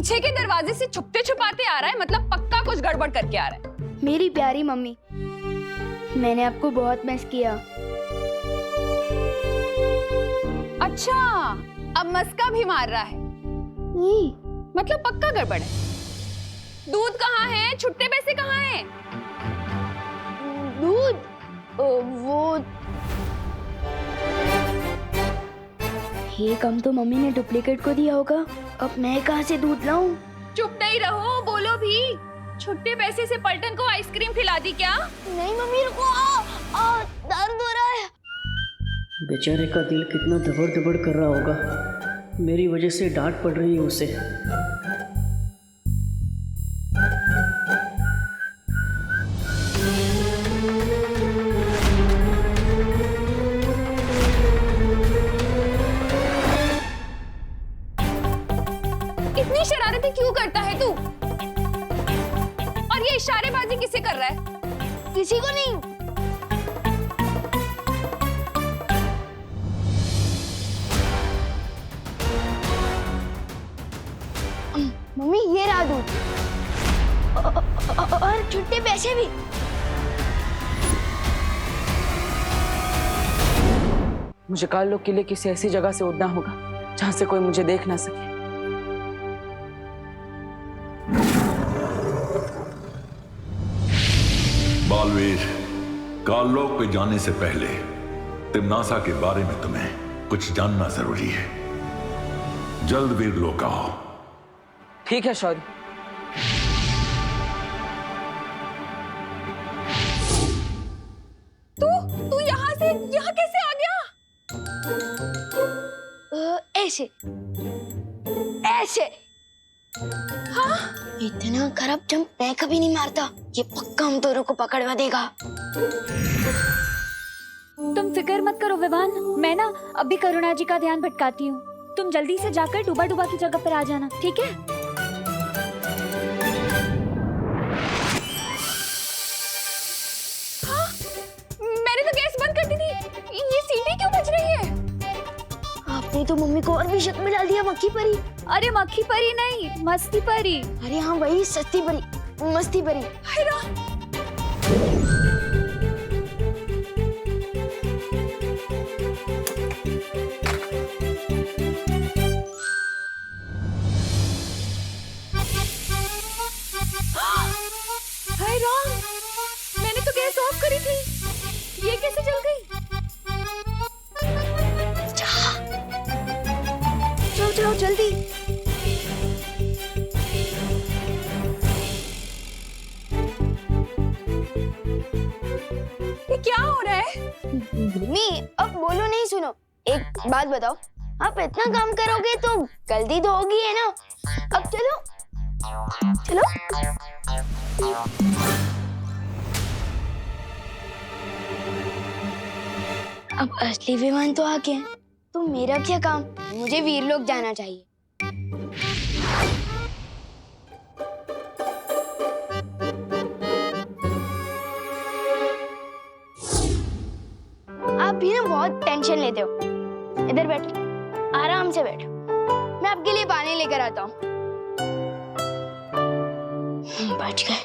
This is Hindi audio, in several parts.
पीछे के दरवाजे से छुपते छुपाते आ रहा है, मतलब पक्का कुछ गड़बड़ करके आ रहा है। मेरी प्यारी मम्मी, मैंने आपको बहुत मिस किया। अच्छा, अब मस्का भी मार रहा है, मतलब पक्का गड़बड़ है। दूध कहाँ है? छुट्टे पैसे कहाँ हैं? दूध वो ये कम तो मम्मी ने डुप्लीकेट को दिया होगा। अब मैं कहाँ से दूध लाऊं? चुप नहीं रहो, बोलो भी। छुट्टे पैसे से पलटन को आइसक्रीम खिला दी क्या? नहीं मम्मी, रुको, दर्द हो रहा है। बेचारे का दिल कितना दबड़ दबड़ कर रहा होगा, मेरी वजह से डांट पड़ रही है उसे। इतनी शरारतें क्यों करता है तू? और ये इशारेबाजी किसे कर रहा है? किसी को नहीं। मम्मी, ये रहा दूध और छुट्टे पैसे भी। मुझे कार्लो के लिए किसी ऐसी जगह से उड़ना होगा जहां से कोई मुझे देख ना सके। बालवीर, कार्लोक पे जाने से पहले तिम्नासा के बारे में तुम्हें कुछ जानना जरूरी है। जल्द वीरलोक आओ। ठीक है शौर्य। तू यहाँ कैसे आ गया? ऐसे ऐसे। हाँ? इतना खराब जंप मैं कभी नहीं मारता। ये पक्का हम दोनों को पकड़वा देगा। तुम फिक्र मत करो विवान, मैं ना अभी करुणा जी का ध्यान भटकाती हूँ। तुम जल्दी से जाकर डूबा डूबा की जगह पर आ जाना, ठीक है? हाँ? मैंने तो गैस बंद कर दी थी, ये सीटी क्यों बज रही है? आपने तो मम्मी को और भी शक में डाल दिया, मक्खी परी। अरे मक्खी परी नहीं, मस्ती परी। अरे हाँ, वही सस्ती परी, मस्ती परी। हाय राम। हाय राम, मैंने तो गैस ऑफ करी थी, ये कैसे जल गई? चलो चलो जल्दी। ये क्या हो रहा है? मम्मी, अब बोलो नहीं, सुनो। एक बात बताओ, आप इतना काम करोगे तो गलती तो होगी है ना? अब चलो चलो। अब असली विमान तो आ गया है, तो मेरा क्या काम? मुझे वीरलोक जाना चाहिए। आप भी ना बहुत टेंशन लेते हो। इधर बैठो, आराम से बैठो, मैं आपके लिए पानी लेकर आता हूँ। बच गए,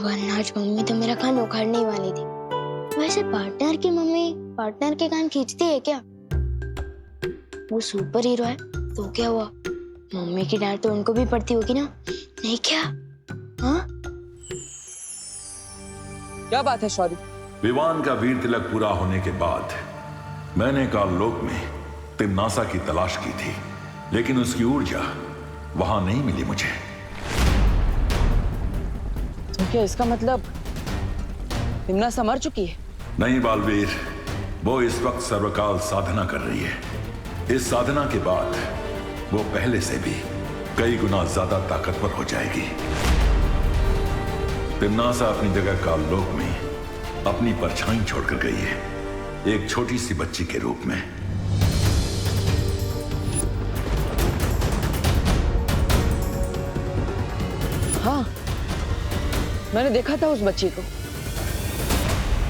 वरना आज मम्मी तो मेरा कान उखाड़ने ही वाली थी। वैसे पार्टनर की मम्मी पार्टनर के कान खींचती है क्या? वो सुपर हीरो है तो क्या हुआ, मम्मी की डांट तो उनको भी पड़ती होगी ना, नहीं क्या? हाँ? क्या बात है शौर्य? विवान का वीर तिलक पूरा होने के बाद मैंने कार्लोक में तिम्नासा की तलाश की थी, लेकिन उसकी ऊर्जा वहां नहीं मिली मुझे। तो क्या इसका मतलब तिम्नासा मर चुकी है? नहीं बालवीर, वो इस वक्त सर्वकाल साधना कर रही है। इस साधना के बाद वो पहले से भी कई गुना ज्यादा ताकतवर हो जाएगी। तिम्नासा अपनी जगह कार्लोक में अपनी परछाई छोड़कर गई है, एक छोटी सी बच्ची के रूप में। हाँ, मैंने देखा था उस बच्ची को।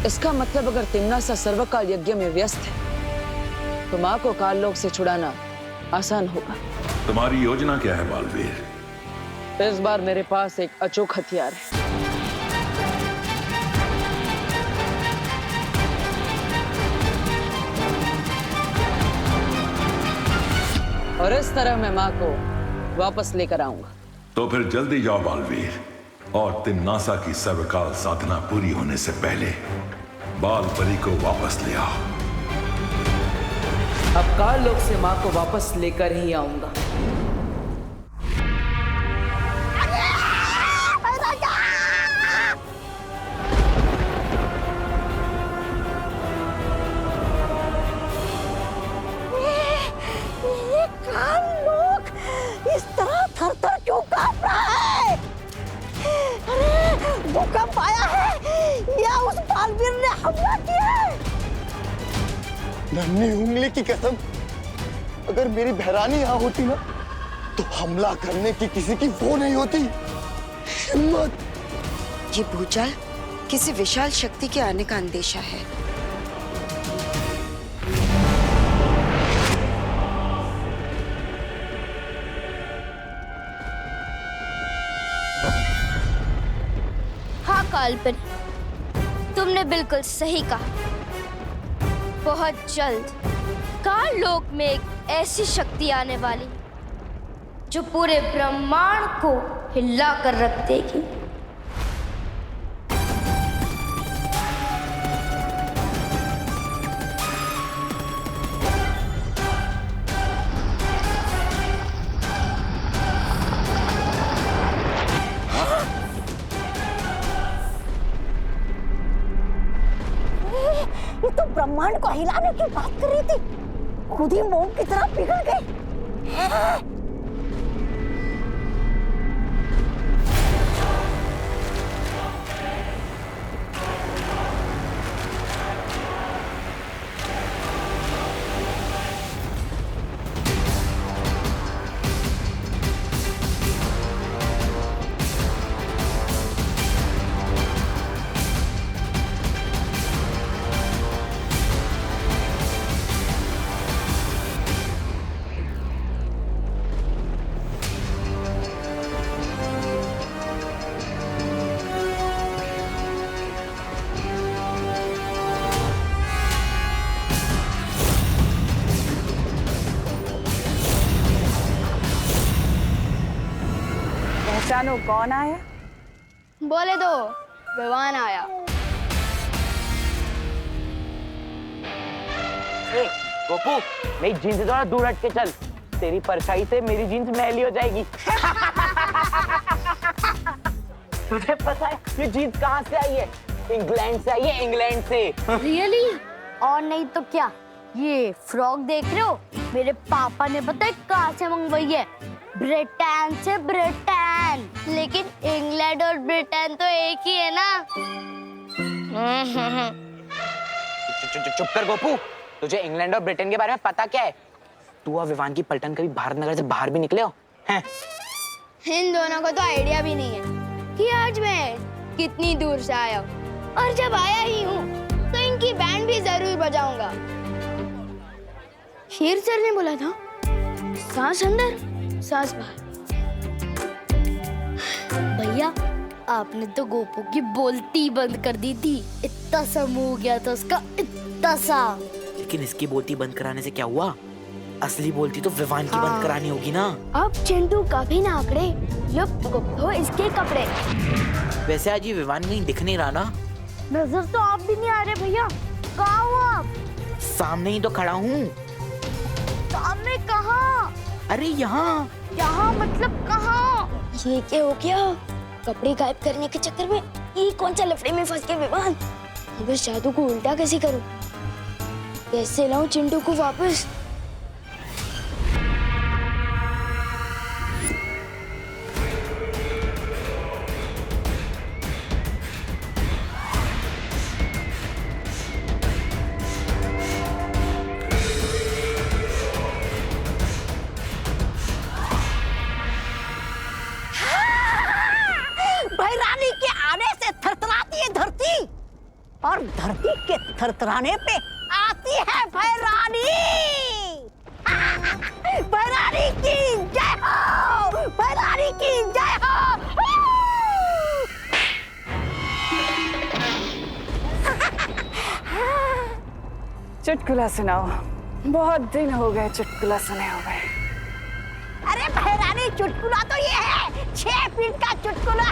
इसका मतलब अगर तिम्नासा सर्वकाल यज्ञ में व्यस्त है तो माँ को कार्लोक से छुड़ाना आसान होगा। तुम्हारी योजना क्या है बालवीर? इस बार मेरे पास एक अचूक हथियार है। और इस तरह मैं माँ को वापस लेकर आऊंगा। तो फिर जल्दी जाओ बालवीर, और तिम्नासा की सर्वकाल साधना पूरी होने से पहले बाल परी को वापस ले आओ। अब काल लोक से माँ को वापस लेकर ही आऊंगा। इस तरह थर-थर क्यों कांप रहा है? अरे भूकंप आया है या उस बालवीर ने हमला किया है? नन्ही उंगली की कसम, अगर मेरी बहरानी यहाँ होती ना तो हमला करने की किसी की वो नहीं होती हिम्मत। ये भूचाल किसी विशाल शक्ति के आने का अंदेशा है। हाँ काल्पनिक, तुमने बिल्कुल सही कहा। बहुत जल्द काल लोक में एक ऐसी शक्ति आने वाली जो पूरे ब्रह्मांड को हिला कर रख देगी। ये तो ब्रह्मांड को हिलाने की बात कर रही थी, खुद ही मोम की तरह पिघल गई। पहचानो कौन आया? बोले दो, विवान आया। गोपू, मेरी जीन्स से थोड़ा दूर हट के चल, तेरी परछाई से मेरी जीन्स मैली हो जाएगी। तुझे पता है ये जीन्स कहाँ से आई है? इंग्लैंड से आई है, इंग्लैंड से। रियली? और नहीं तो क्या, ये फ्रॉक देख रहे हो, मेरे पापा ने पता है कहाँ से मंगवाई है? ब्रिटेन से। ब्रिटेन, लेकिन इंग्लैंड और ब्रिटेन तो एक ही है ना। चुप कर गोपू, तुझे इंग्लैंड और ब्रिटेन के बारे में पता क्या है? तू और विवान की पलटन कभी भारत नगर से बाहर भी निकले हो? हैं? इन दोनों को तो आइडिया भी नहीं है कि आज मैं कितनी दूर से आया हूँ, और जब आया ही हूँ तो इनकी बैंड भी जरूर बजाऊंगा। शेर सर ने बोला था, सांस अंदर सांस बाहर। भैया, आपने तो गोपू की बोलती बंद कर दी थी। इतना सा मुंह हो गया था उसका, इतना सा। लेकिन इसकी बोलती बंद कराने से क्या हुआ? असली बोलती तो विवान की बंद करानी होगी ना। अब चिंटू कभी ना आंकड़े, यो इसके कपड़े। वैसे आज ये विवान कहीं दिख नहीं रहा ना। नजर तो आप भी नहीं आ रहे भैया, कहाँ हो आप? सामने ही तो खड़ा हूँ। सामने कहाँ? अरे यहाँ। यहाँ मतलब कहाँ? ये क्या हो गया? कपड़े गायब करने के चक्कर में ये कौन सा लफड़े में फंस गए विवान? अब इस जादू को उल्टा कैसे करूं? कैसे लाऊं चिंटू को वापस? भैरानी के आने से थरथराती है धरती, और धरती के थरथराने पे आती है भैरानी। भैरानी की जय हो, भैरानी की जय हो। चुटकुला सुनाओ। बहुत दिन हो गए चुटकुला सुने हुए। अरे बहरानी, चुटकुला तो ये है 6 फीट का चुटकुला।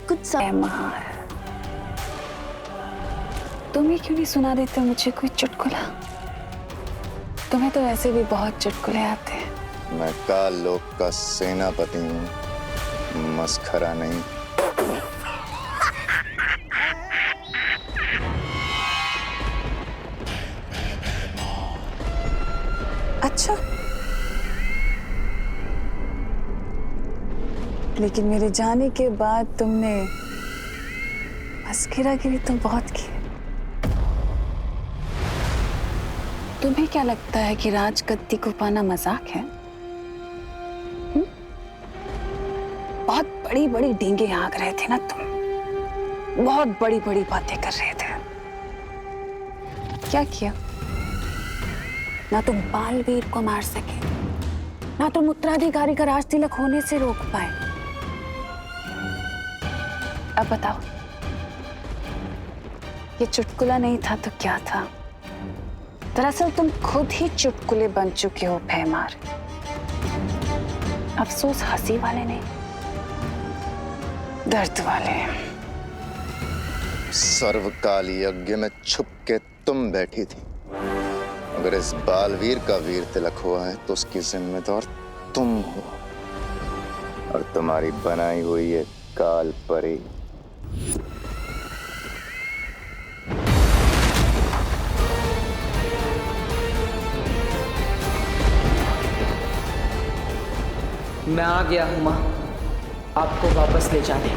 कुछ समय महार, तुम ही क्यों नहीं सुना देते मुझे कोई चुटकुला? तुम्हें तो वैसे भी बहुत चुटकुले आते हैं। मैं काल लोक का सेनापति हूँ, मस्खरा नहीं। अच्छा, लेकिन मेरे जाने के बाद तुमने मस्खरागिरी तो बहुत की। तुम्हें क्या लगता है कि राजगद्दी को पाना मजाक है? बहुत बड़ी बड़ी डींगे हाँक रहे थे ना तुम, बहुत बड़ी बड़ी बातें कर रहे थे। क्या किया? ना तुम बालवीर को मार सके, ना तुम उत्तराधिकारी का राज तिलक होने से रोक पाए। अब बताओ, ये चुटकुला नहीं था तो क्या था? दरअसल तुम खुद ही चुटकुले बन चुके हो भैमार। अफसोस हंसी वाले नहीं, दर्द वाले। सर्वकाल यज्ञ में छुप के तुम बैठी थी। अगर इस बालवीर का वीर तिलक हुआ है तो उसकी जिम्मेदार तुम हो, और तुम्हारी बनाई हुई ये काल परी। मैं आ गया हूं मां, आपको वापस ले जाने।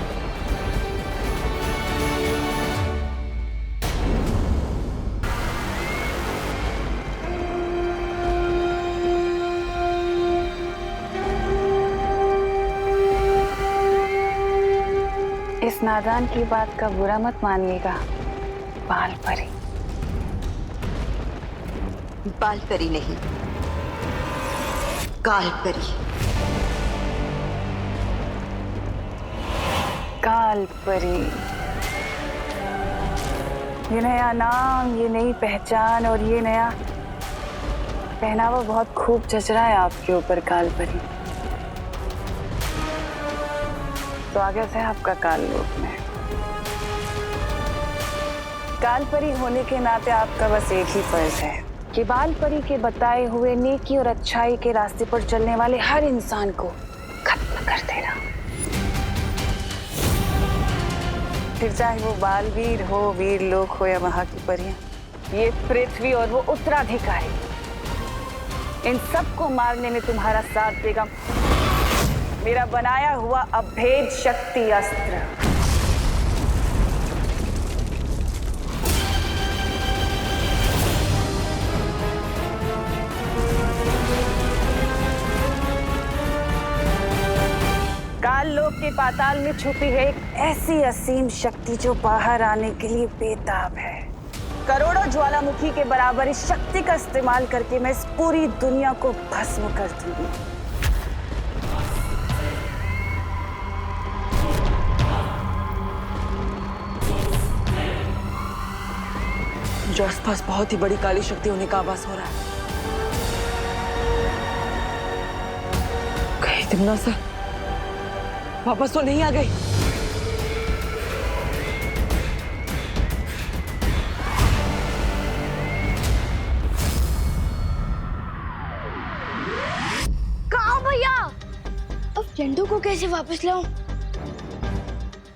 इस नादान की बात का बुरा मत मानिएगा बाल परी। बाल परी नहीं, काल परी। काल परी, ये नया नाम, ये नई पहचान और ये नया पहनावा बहुत खूब जच रहा है आपके ऊपर काल परी। स्वागत है आपका काल लोक में। काल परी होने के नाते आपका बस एक ही फर्ज है कि बाल परी के बताए हुए नेकी और अच्छाई के रास्ते पर चलने वाले हर इंसान को खत्म कर देना। फिर चाहे वो बालवीर हो, वीर लोक हो या वहां की परियां, ये पृथ्वी और वो उत्तराधिकारी, इन सबको मारने में तुम्हारा साथ देगा मेरा बनाया हुआ अभेद शक्ति अस्त्र। काल लोक के पाताल में छुपी है एक ऐसी असीम शक्ति जो बाहर आने के लिए बेताब है। करोड़ों ज्वालामुखी के बराबर इस शक्ति का इस्तेमाल करके मैं इस पूरी दुनिया को भस्म कर दूंगी। जो आसपास बहुत ही बड़ी काली शक्ति होने का आभास हो रहा है। कहीं तिमना सा वापस तो नहीं आ गई? कहाँ भैया? अब चिंटू को कैसे वापस लाऊं?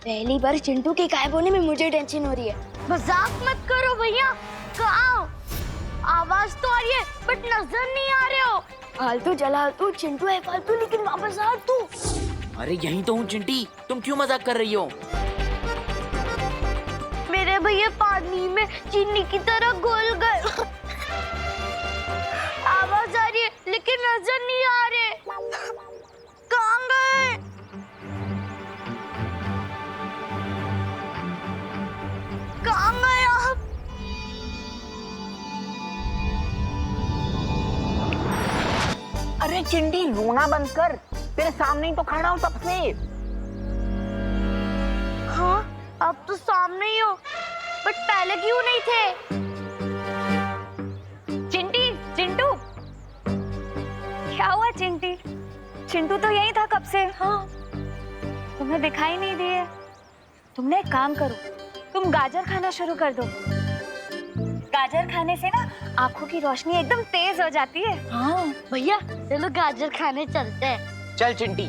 पहली बार चिंटू के गायब होने में मुझे टेंशन हो रही है। मजाक मत करो भैया। कहाँ? आवाज तो आ रही है बट नजर नहीं आ रहे हो। फालतू चला तू, चिंटू है फालतू, लेकिन वापस आ तू। अरे यहीं तो हूँ चिंटी, तुम क्यों मजाक कर रही हो? मेरे भैया पानी में चीनी की तरह घुल गए। आवाज आ रही है लेकिन नजर नहीं आ रहे। कहाँ गए? कहाँ गए आप? अरे चिंटी रोना बंद कर, तेरे सामने ही तो खड़ा हूं तब से। हाँ अब तो सामने ही हो, बट पहले क्यों नहीं थे? चिंटी, चिंटू, क्या हुआ चिंटी? चिंटू तो यही था कब से। हाँ, तुम्हें दिखाई नहीं दिए। तुमने एक काम करो, तुम गाजर खाना शुरू कर दो। गाजर खाने से ना आंखों की रोशनी एकदम तेज हो जाती है। हाँ भैया चलो गाजर खाने चलते हैं। चल चिंटी।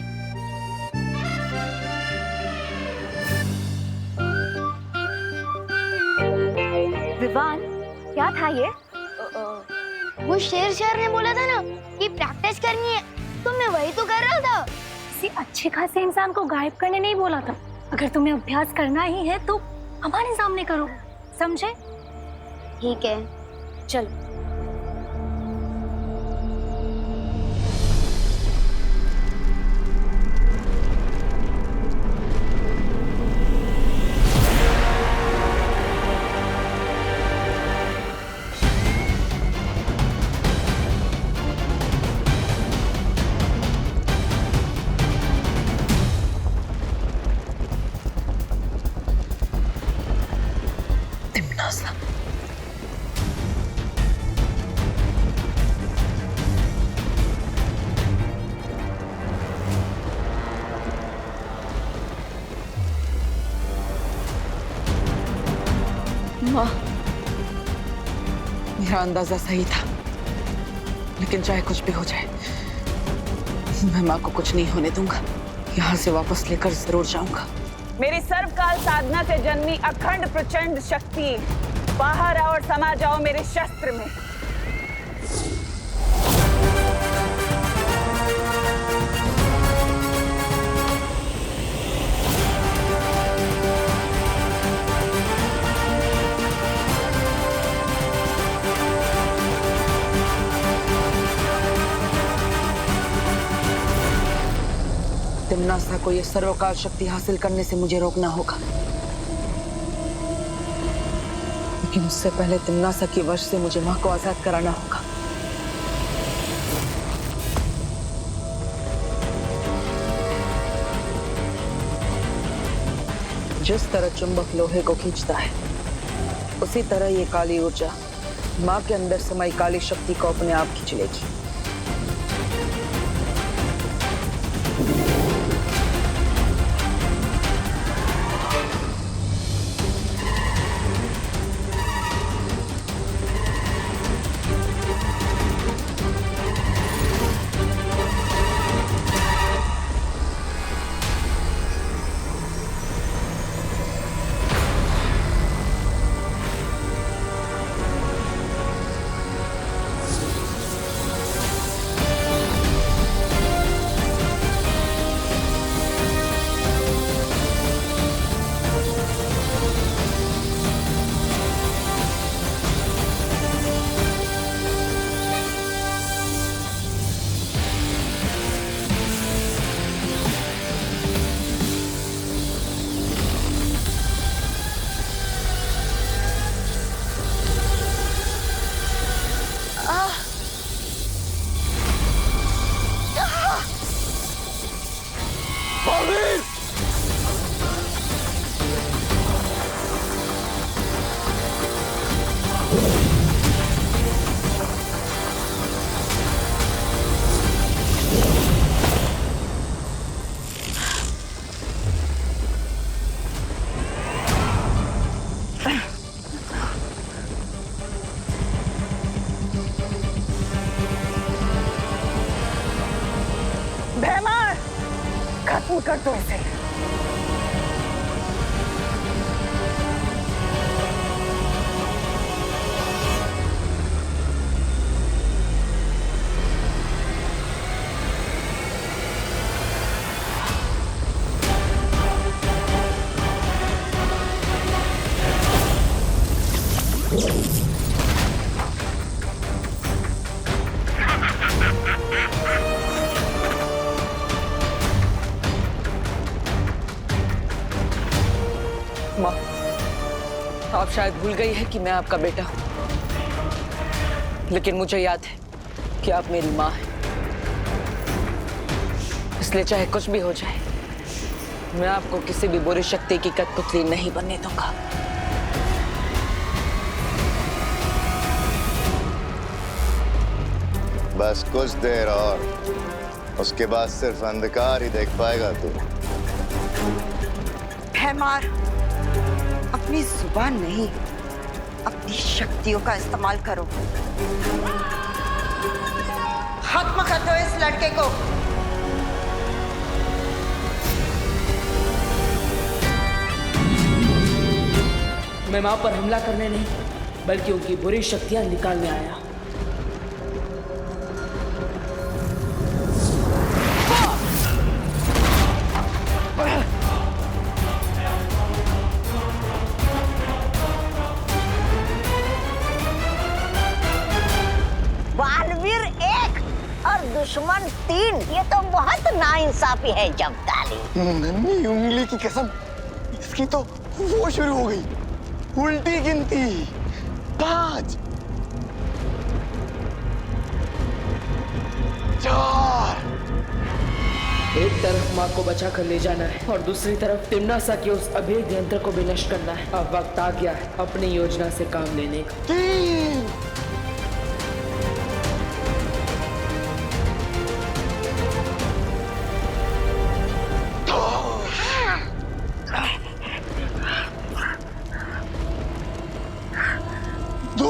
विवान, क्या था ये? वो शेर ने बोला था ना कि प्रैक्टिस करनी है, तो मैं वही तो कर रहा था। किसी अच्छे खासे इंसान को गायब करने नहीं बोला था। अगर तुम्हें अभ्यास करना ही है तो हमारे सामने करो, समझे? ठीक है चलो। माँ, मेरा अंदाजा सही था, लेकिन चाहे कुछ भी हो जाए, मैं माँ को कुछ नहीं होने दूंगा। यहाँ से वापस लेकर जरूर जाऊंगा। मेरी सर्वकाल साधना से जन्मी अखंड प्रचंड शक्ति, बाहर आओ और समा जाओ मेरे शस्त्र में। तिम्नासा को यह सर्वकाल शक्ति हासिल करने से मुझे रोकना होगा, लेकिन उससे पहले तिम्नासा की वश से मुझे माँ को आजाद कराना होगा। जिस तरह चुंबक लोहे को खींचता है, उसी तरह ये काली ऊर्जा माँ के अंदर समाई काली शक्ति को अपने आप खींच लेगी। खत्म कर दो इसे। माँ, आप शायद भूल गई है कि मैं आपका बेटा हूं, लेकिन मुझे याद है कि आप मेरी माँ हैं। इसलिए चाहे कुछ भी हो जाए, मैं आपको किसी भी बुरी शक्ति की कठपुतली नहीं बनने दूंगा। बस कुछ देर और, उसके बाद सिर्फ अंधकार ही देख पाएगा तू। भैमार, अपनी जुबान नहीं, अपनी शक्तियों का इस्तेमाल करो। खत्म कर दो इस लड़के को। मैं माँ पर हमला करने नहीं, बल्कि उनकी बुरी शक्तियां निकालने आया। बालवीर 1 और दुश्मन 3, ये तो बहुत नाइंसाफी है जब्ताली। नन्ही उंगली की कसम, इसकी तो वो शुरू हो गई, उल्टी गिनती। 5 4। एक तरफ माँ को बचा कर ले जाना है और दूसरी तरफ तिम्नासा के उस अभेद यंत्र को भी नष्ट करना है। अब वक्त आ गया है अपनी योजना से काम लेने का। 3 2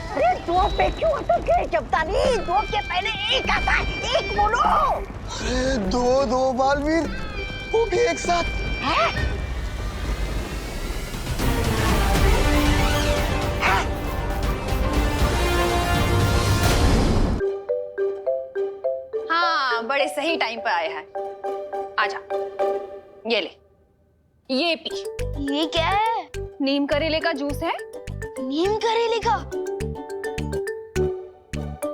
अरे 2 पे क्यों अटक गए जब्ताली? 2 के पहले 1 आता है, 1 बोलो। अरे 2 बालवीर, वो भी एक साथ। हाँ, बड़े सही टाइम पर आए हैं। आजा, ये ले, ये पी। ये क्या है? नीम करेले का जूस है। नीम करेले का?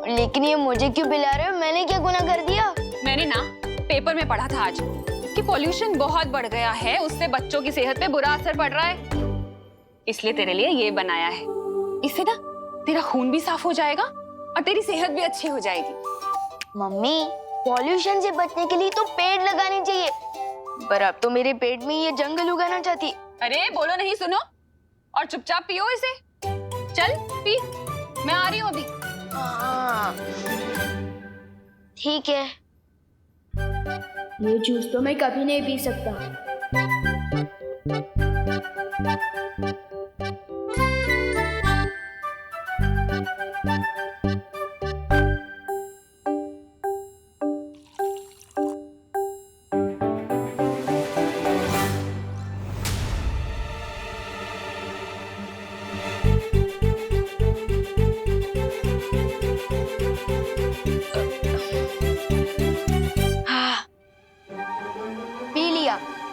लेकिन ये मुझे क्यों पिला रहे हो? मैंने क्या गुनाह कर दिया? मैंने ना पेपर में पढ़ा था आज कि पॉल्यूशन बहुत बढ़ गया है, उससे बच्चों की सेहत पे बुरा असर पड़ रहा है, इसलिए तेरे लिए ये बनाया है। इससे ना तेरा खून भी साफ हो जाएगा और तेरी सेहत भी अच्छी हो जाएगी। मम्मी, पॉल्यूशन से बचने के लिए तो पेड़ लगाने चाहिए, पर अब तो मेरे पेट में ये जंगल उगाना चाहती। अरे बोलो नहीं, सुनो और चुपचाप पियो इसे। चल पी, मैं आ रही हूँ अभी। ठीक है। ये जूस तो मैं कभी नहीं पी सकता।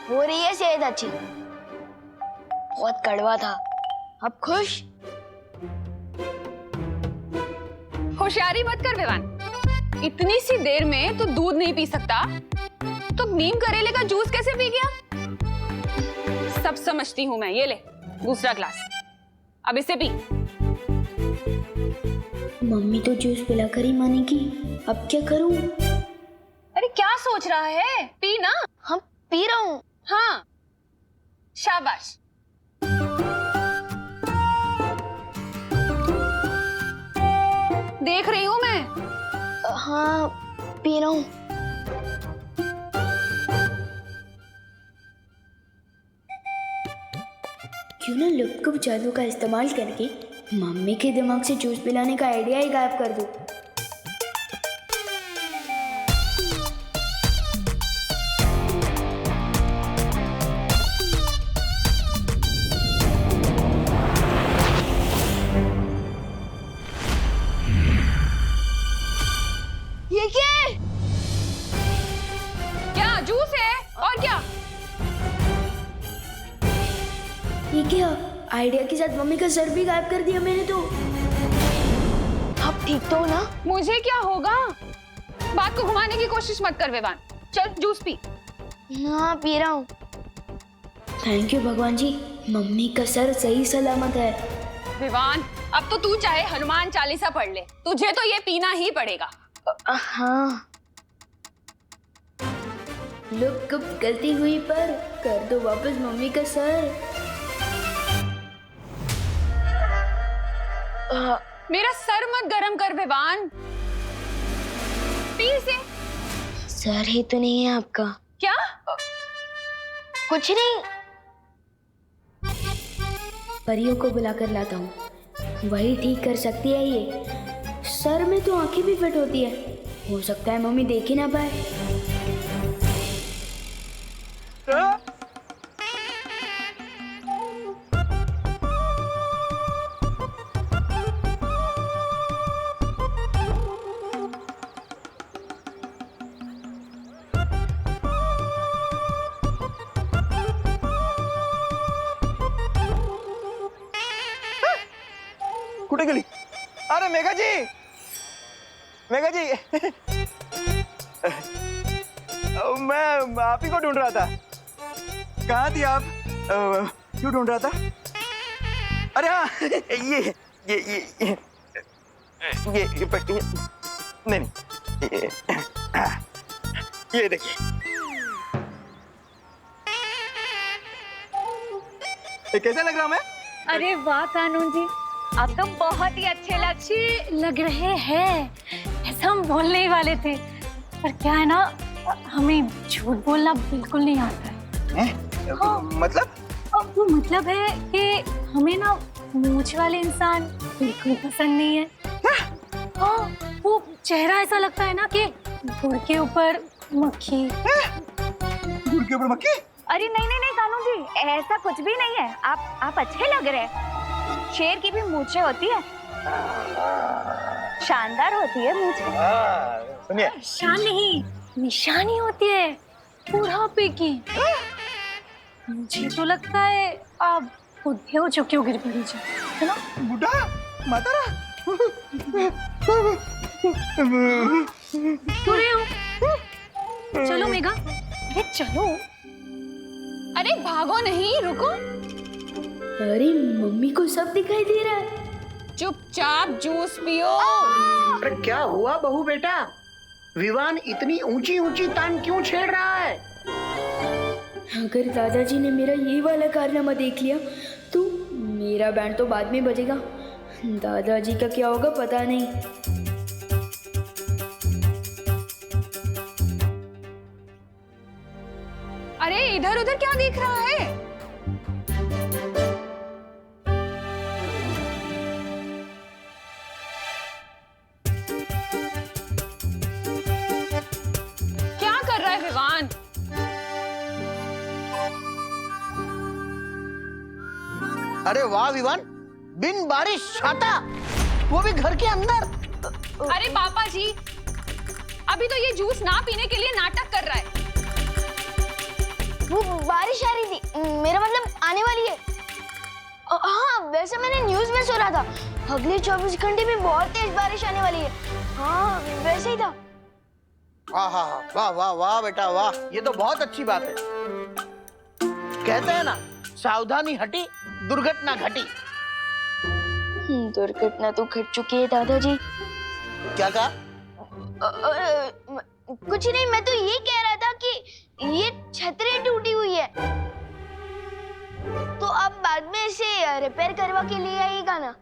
हो रही है सेहत अच्छी। बहुत कड़वा था, अब खुश? होशियारी मत कर विवान, इतनी सी देर में तो दूध नहीं पी सकता तो नीम करेले का जूस कैसे पी गया? सब समझती हूँ मैं। ये ले दूसरा ग्लास, अब इसे पी। मम्मी तो जूस पिलाकर ही मानेगी, अब क्या करूं? अरे क्या सोच रहा है, पी ना। हम पी रहा हूँ। हाँ शाबाश। देख रही हूँ मैं। हाँ पी रहा हूँ। क्यों ना लुप्त जादू का इस्तेमाल करके मम्मी के दिमाग से जूस पिलाने का आइडिया ही गायब कर दूं। ये क्या है? क्या जूस है और क्या? ये क्या? आइडिया के साथ मम्मी का सर भी गायब कर दिया मैंने तो। आप ठीक तो हो ना? मुझे क्या होगा? बात को घुमाने की कोशिश मत कर विवान, चल जूस पी। हाँ पी रहा हूँ। थैंक यू भगवान जी, मम्मी का सर सही सलामत है। विवान अब तो तू चाहे हनुमान चालीसा पढ़ ले, तुझे तो ये पीना ही पड़ेगा। हाँ। लोग कब गलती हुई पर कर दो वापस मम्मी का सर। मेरा सर मत गरम कर विवान, पी से। सर ही तो नहीं है आपका। क्या? कुछ नहीं, परियों को बुलाकर लाता हूँ, वही ठीक कर सकती है ये। सर में तो आंखें भी फिट होती है, हो सकता है मम्मी देख ही ना पाए। कुठे गेली? अरे मेघा जी, मेघा जी मैं आप ही को ढूंढ रहा था। कहाँ थी आप? क्यों ढूंढ रहा था? अरे हाँ, ये नहीं, ये देखिए, ये कैसा लग रहा मैं? अरे वाह कानून जी, आप तो बहुत ही अच्छे लग रहे हैं। ऐसा हम बोलने ही वाले थे, पर क्या है ना, हमें झूठ बोलना बिल्कुल नहीं आता है। हाँ, मतलब? वो मतलब है कि हमें ना मूंछ वाले इंसान बिल्कुल पसंद नहीं है। हाँ, वो चेहरा ऐसा लगता है ना कि गुड़ के ऊपर मक्खी। गुड़ के ऊपर मक्खी? अरे नहीं नहीं नहीं कानून जी, ऐसा कुछ भी नहीं है। आप अच्छे लग रहे हैं। शेर की भी मूंछें होती है, शानदार होती है मूंछें। सुनिए, शान नहीं, निशानी होती है बुढ़ापे की। मुझे तो लगता है आप बुढ़े हो चुके हो, गिर पड़ी जी, है ना? बुढ़ा मातारा बुरे हो। चलो मेघा, अरे चलो। अरे भागो नहीं, रुको। अरे मम्मी को सब दिखाई दे रहा है। चुपचाप जूस पियो। अरे क्या हुआ बहू बेटा? विवान इतनी ऊंची ऊंची तान क्यों छेड़ रहा है? अगर दादाजी ने मेरा ये वाला कारनामा देख लिया तो मेरा बैंड तो बाद में बजेगा। दादाजी का क्या होगा पता नहीं। अरे इधर उधर क्या देख रहा है? क्या कर रहा है विवान? अरे वाह विवान, बिन बारिश छाता, वो भी घर के अंदर। अरे पापा जी, अभी तो ये जूस ना पीने के लिए नाटक कर रहा है। वो बारिश आ रही थी, मेरा मतलब आने वाली है। हाँ, वैसे मैंने न्यूज़ में सुना था अगले 24 घंटे में बहुत तेज बारिश आने वाली है। हाँ, वैसे ही था। हाँ हाँ हाँ, वाह वाह वाह बेटा वाह, ये तो बहुत अच्छी बात है। कहते हैं ना, सावधानी हटी दुर्घटना घटी। दुर्घटना तो घट चुकी है दादाजी। क्या कहा? कुछ नहीं, मैं तो ये कह रहा था कि ये छतरी टूटी हुई है, तो अब बाद में इसे रिपेयर करवा के लिए आएगा ना।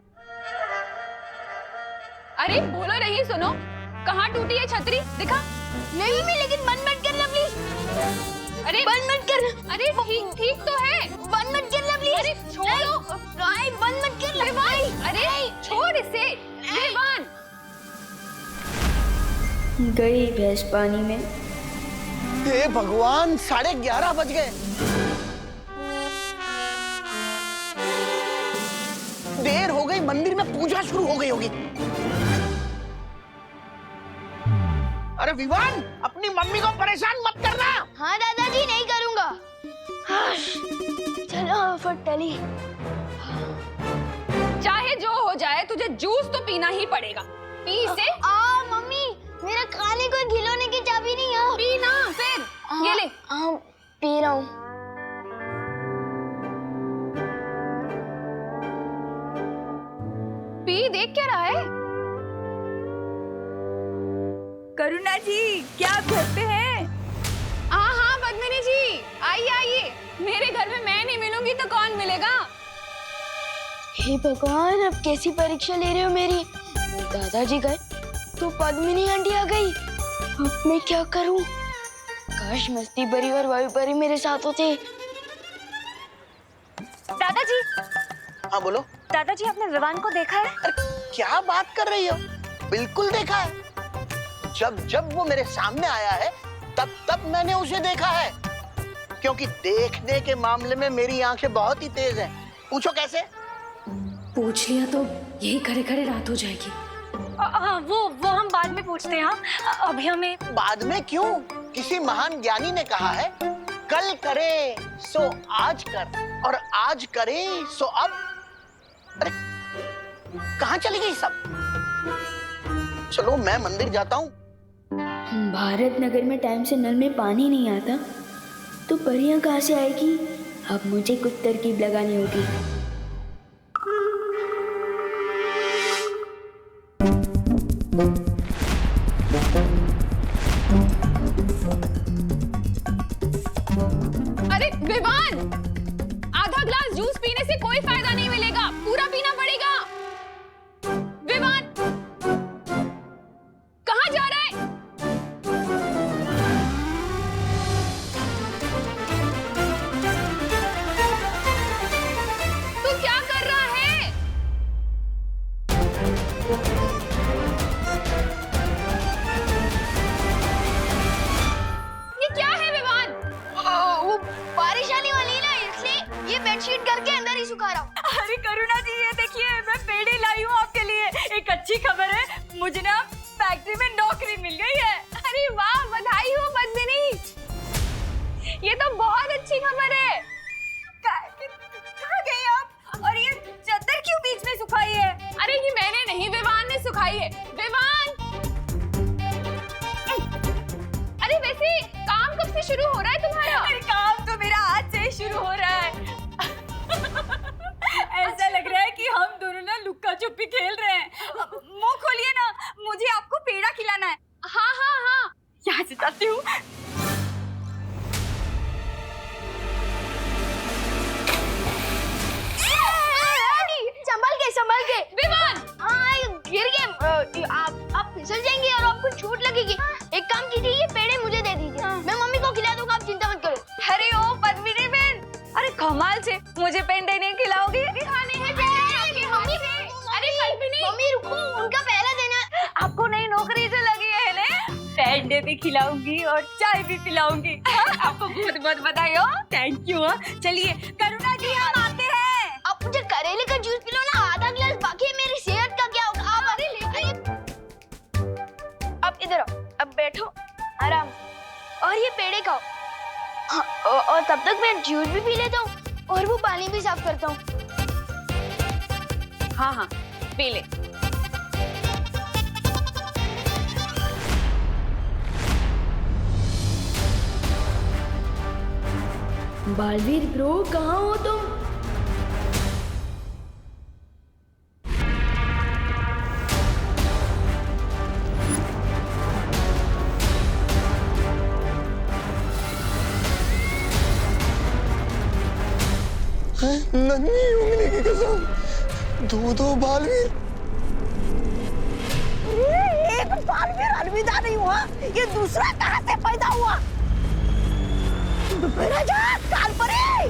अरे बोलो नहीं, सुनो, कहाँ टूटी है छतरी? दिखा। नहीं मैं, लेकिन बंद मत करना प्लीज। अरे बंद मत करना। अरे ठीक तो है, बंद मत करना प्लीज। अरे छोड़ो। नहीं, बंद मत करना। अरे छोड़ इसे। विवान गई भैंस पानी में। हे भगवान, 11:30 बज गए। देर हो गई, मंदिर में पूजा शुरू हो गई होगी। अरे विवान, अपनी मम्मी को परेशान मत करना। हाँ दादाजी, नहीं करूंगा। चलो फटली। चाहे जो हो जाए, तुझे जूस तो पीना ही पड़ेगा। पी से। मम्मी, मेरा खाने को खिलौने की चाबी नहीं है। पी ना फिर। ये ले। पी रहा हूँ। पी देख क्या रहा है? करुणा जी, क्या आप घर पे हैं? हाँ हाँ पद्मिनी जी, आइए आइए। मेरे घर में मैं नहीं मिलूंगी तो कौन मिलेगा? हे भगवान, अब कैसी परीक्षा ले रहे हो मेरी? दादाजी गए तो पद्मिनी आंटी आ गई। अब मैं क्या करूं? काश मस्ती परी और वायु परी मेरे साथ होते। दादाजी। हाँ बोलो। दादाजी, आपने विवान को देखा है? अरे क्या बात कर रही हो? बिल्कुल देखा है। जब वो मेरे सामने आया है तब मैंने उसे देखा है। क्योंकि देखने के मामले में मेरी आंखें बहुत ही तेज हैं। पूछो कैसे? पूछ लिया तो यही खड़े खड़े रात हो जाएगी। वो हम बाद में पूछते हैं। हाँ, अभी हमें। बाद में क्यों? किसी महान ज्ञानी ने कहा है, कल करे सो आज कर और आज करे सो अब। अरे कहाँ चली गई सब? चलो मैं मंदिर जाता हूँ। भारत नगर में टाइम से नल में पानी नहीं आता तो परियां कहाँ से आएगी? अब मुझे कुछ तरकीब लगानी होगी। अरे विवान, आधा ग्लास जूस पीने से कोई फायदा नहीं मिलेगा, पूरा पीना पड़ेगा। विवान, कहाँ जा रहा है? तू क्या कर रहा है? ये क्या है विवान? वो बारिश आने वाली है ना, इसलिए ये बेडशीट करके अंदर ही सुखा रहा हूँ। अरे करुणा जी, ये देखिए, मैं पेड़े लाई हूँ आपके लिए। एक अच्छी खबर है, मुझे ना फैक्ट्री में नौकरी मिल गई है। अरे वाह, बधाई हो पद्मिनी। ये तो बहुत अच्छी खबर है। कहाँ गई आप? और ये चादर क्यों बीच में सुखाई है? अरे ये मैंने नहीं, विवान ने सुखाई है। विवान, अरे वैसे काम कब से शुरू हो रहा है तुम्हारा? अरे काम तो मेरा आज से ही शुरू हो रहा है। ऐसा लग रहा है कि हम दोनों ना लुक्का छुपी खेल रहे हैं। मुंह खोलिए ना, मुझे आपको पेड़ा खिलाना है। हाँ हाँ हाँ, यहाँ से जाती हूँ। संभल के विवान। हाँ, गिर गए। आप फिसल जाएंगे और आपको चोट लगेगी। एक काम कीजिए, ये पेड़े मुझे दे दीजिए। मैं मम्मी को खिला दूंगा, आप चिंता मत करो। अरे ओ पद्मिनी बहन, अरे कमाल से मुझे पेड़े नहीं खिलाओगी? खाने हैं पेड़े आपके हाथ से। अरे पद्मिनी, मम्मी रुको, उनका पहला देना। आपको नई नौकरी से लगी है ना? पेड़े भी खिलाऊंगी और चाय भी पिलाऊंगी। आपको बहुत बहुत बधाई हो। Thank you. चलिए करुणा जी, हम आते हैं। आप मुझे करेले का जूस पिलो ना, आधा गिलास बाकी है। मेरी सेहत का क्या होगा? आप अब इधर आओ, अब बैठो आराम और ये पेड़े खाओ। हाँ, और तब तक मैं जूस भी पी लेता हूँ और वो पानी भी साफ करता हूँ। हाँ हाँ, पी ले। बालवीर ब्रो, कहाँ हो तुम? नन्ही उंगली की कसम, दो बालवीर। एक बालवीर अलविदा नहीं हुआ, ये दूसरा कहाँ से पैदा हुआ? राजा कालपरी!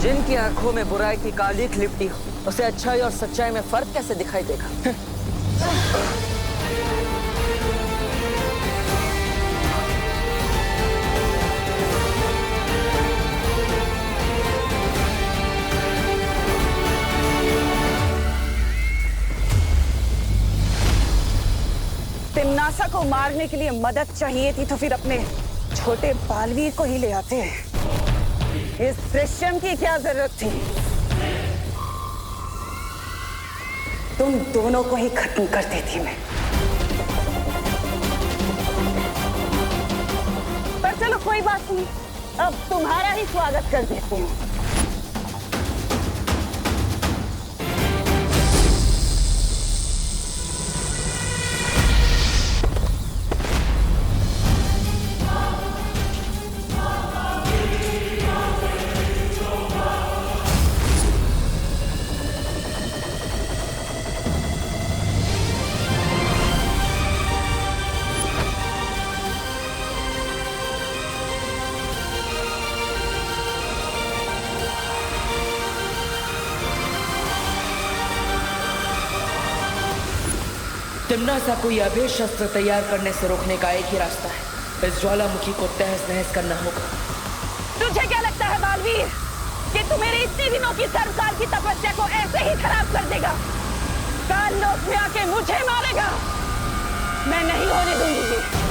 जिनकी आंखों में बुराई की कालीख लिपटी हो, उसे अच्छाई और सच्चाई में फर्क कैसे दिखाई देगा? तिम्नासा को मारने के लिए मदद चाहिए थी तो फिर अपने छोटे बालवीर को ही ले आते। इस दृश्यम की क्या जरूरत थी? तुम दोनों को ही खत्म कर देती मैं। अब तुम्हारा ही स्वागत कर देती हूँ। तिम्नासा को यह अभेद शस्त्र तैयार करने से रोकने का एक ही रास्ता है। इस ज्वालामुखी को तहस नहस करना होगा। तुझे क्या लगता है बालवीर कि तू मेरे इतने दिनों की सर्वकाल की तपस्या को ऐसे ही खराब कर देगा? काल लोक में आके मुझे मारेगा? मैं नहीं होने दूंगी ये।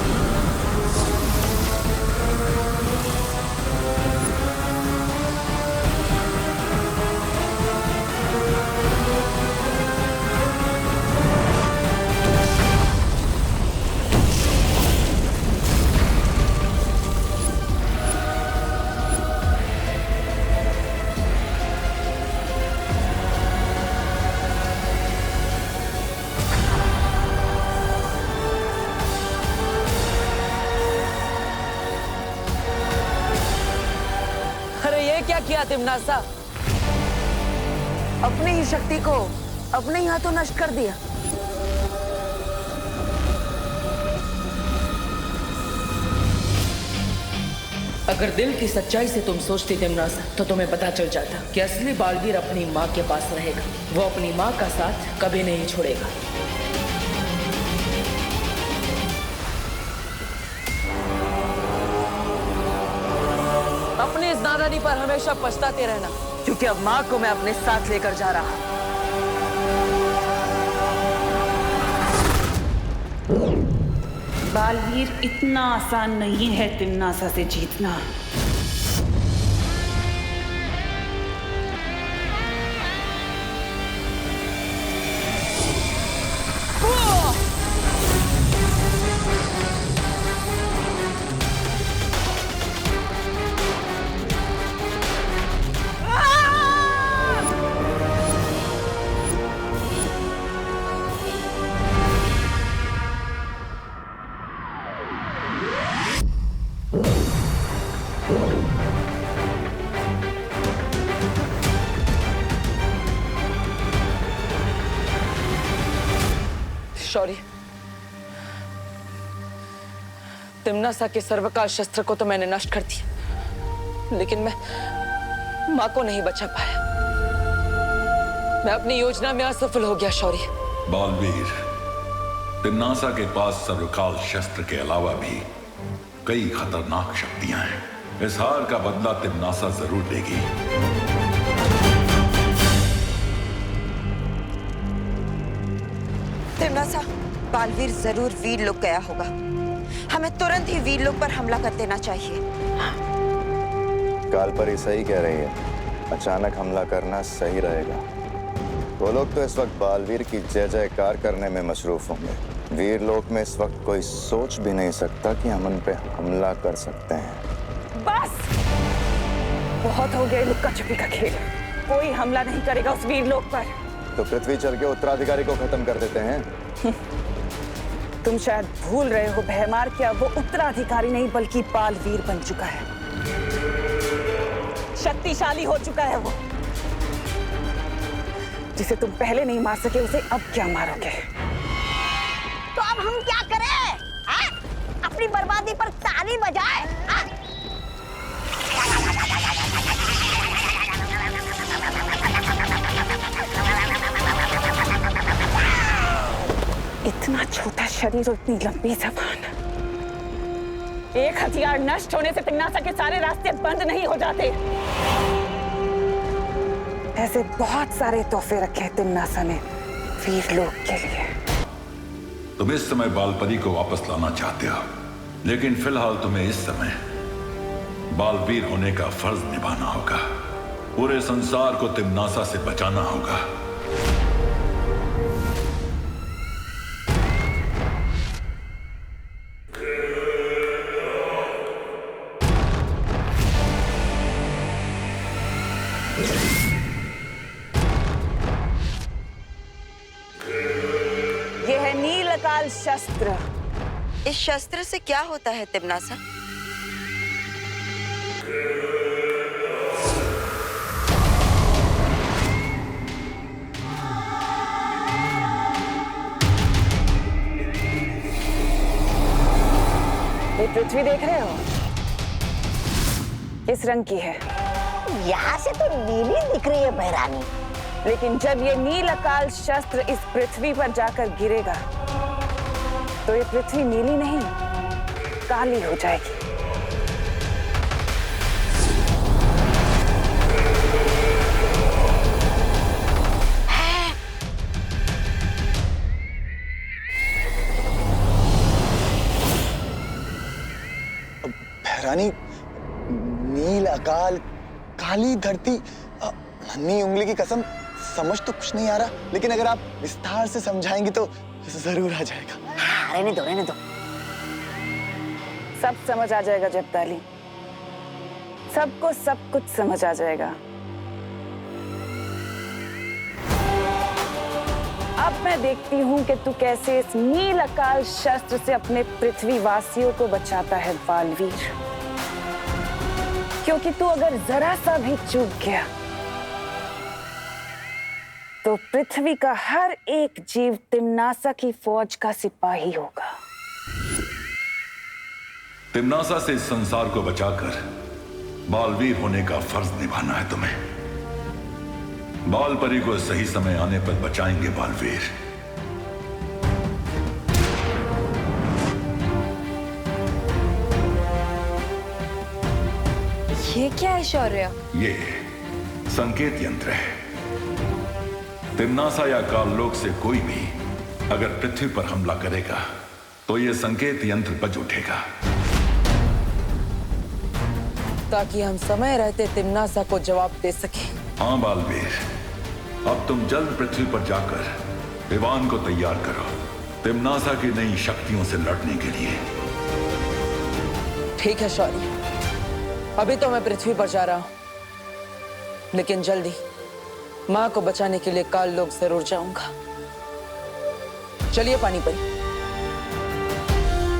क्या किया तिम्नासा? अपनी ही शक्ति को अपने ही हाथों नष्ट कर दिया। अगर दिल की सच्चाई से तुम सोचती तिम्नासा तो तुम्हें पता चल जाता कि असली बालवीर अपनी माँ के पास रहेगा। वो अपनी माँ का साथ कभी नहीं छोड़ेगा। अपनी इस नादानी पर हमेशा पछताते रहना, क्योंकि अब माँ को मैं अपने साथ लेकर जा रहा हूँ। बालवीर इतना आसान नहीं है तिम्नासा से जीतना। शौर्य, तिम्नासा के सर्वकाल शस्त्र को तो मैंने नष्ट कर दिया, लेकिन मैं माँ को नहीं बचा पाया। मैं अपनी योजना में असफल हो गया शौर्य। बालवीर, तिम्नासा के पास सर्वकाल शस्त्र के अलावा भी कई खतरनाक शक्तियां हैं। इस हार का बदला तिम्नासा जरूर लेगी। तिम्नासा, बालवीर जरूर वीरलोक गया होगा। हमें तुरंत ही वीरलोक पर हमला कर देना चाहिए। कालपरी सही कह रही है। अचानक हमला करना सही रहेगा। वो लोग तो इस वक्त बालवीर की जय जयकार करने में मशरूफ होंगे। वीरलोक में इस वक्त कोई सोच भी नहीं सकता कि हम उन पे हमला कर सकते हैं। बस बहुत हो गया लुक्का छुपी का खेल। कोई हमला नहीं करेगा उस वीरलोक पर। तो पृथ्वी चल के उत्तराधिकारी को खत्म कर देते हैं। तुम शायद भूल रहे हो भयमार कि अब वो उत्तराधिकारी नहीं बल्कि बालवीर बन चुका है। शक्तिशाली हो चुका है वो। जिसे तुम पहले नहीं मार सके उसे अब क्या मारोगे? तो अब हम क्या करें? अपनी बर्बादी पर ताली बजाए? इतना छोटा शरीर और इतनी लंबी जबान। एक हथियार नष्ट होने से तिम्नासा के सारे रास्ते बंद नहीं हो जाते। ऐसे बहुत सारे तोहफे रखे हैं तिम्नासा ने वीरलोक के लिए। तुम इस समय बालपरी को वापस लाना चाहते हो, लेकिन फिलहाल तुम्हें इस समय बालवीर होने का फर्ज निभाना होगा। पूरे संसार को तिम्नासा से बचाना होगा। शस्त्र। इस शस्त्र से क्या होता है तिम्नासा? ये पृथ्वी देख रहे हो? किस रंग की है? यहाँ से तो नीली दिख रही है भैरानी। लेकिन जब ये नील अकाल शस्त्र इस पृथ्वी पर जाकर गिरेगा तो ये पृथ्वी नीली नहीं, काली हो जाएगी। भैरानी, नील अकाल, काली धरती, नन्ही उंगली की कसम, समझ तो कुछ नहीं आ रहा, लेकिन अगर आप विस्तार से समझाएंगी तो जरूर आ जाएगा। रहने दो, रहने दो। सब समझ आ जाएगा जब्ताली, सबको सब कुछ समझ आ जाएगा। अब मैं देखती हूँ कि तू कैसे इस नील अकाल शस्त्र से अपने पृथ्वी वासियों को बचाता है बालवीर। क्योंकि तू अगर जरा सा भी चूक गया तो पृथ्वी का हर एक जीव तिम्नासा की फौज का सिपाही होगा। तिम्नासा से इस संसार को बचाकर बालवीर होने का फर्ज निभाना है तुम्हें। बालपरी को सही समय आने पर बचाएंगे बालवीर। ये क्या है शौर्य? ये संकेत यंत्र है। तिम्नासा या काललोक से कोई भी अगर पृथ्वी पर हमला करेगा तो ये संकेत यंत्र बज उठेगा, ताकि हम समय रहते तिम्नासा को जवाब दे सके। हाँ बालवीर, अब तुम जल्द पृथ्वी पर जाकर विवान को तैयार करो तिम्नासा की नई शक्तियों से लड़ने के लिए। ठीक है शौर्य, अभी तो मैं पृथ्वी पर जा रहा हूं, लेकिन जल्दी माँ को बचाने के लिए काललोक जरूर जाऊंगा। चलिए पानी परी।